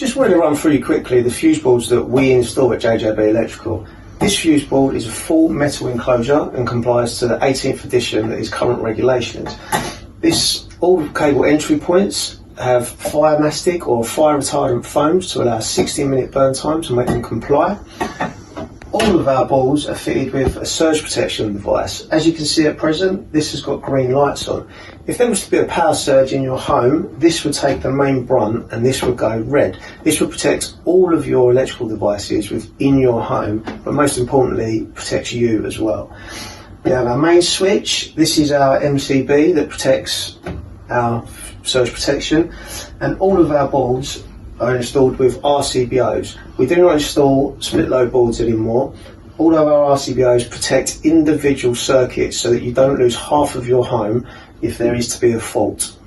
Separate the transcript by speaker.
Speaker 1: Just wanted to run through you quickly the fuse boards that we install at JJB Electrical. This fuse board is a full metal enclosure and complies to the 18th edition that is current regulations. All cable entry points have fire mastic or fire retardant foams to allow a 60-minute burn time to make them comply. All of our balls are fitted with a surge protection device. As you can see at present, this has got green lights on. If there was to be a power surge in your home, this would take the main brunt and this would go red. This would protect all of your electrical devices within your home, but most importantly, protects you as well. We have our main switch. This is our MCB that protects our surge protection, and all of our boards are installed with RCBOs. We do not install split load boards anymore. All of our RCBOs protect individual circuits so that you don't lose half of your home if there is to be a fault.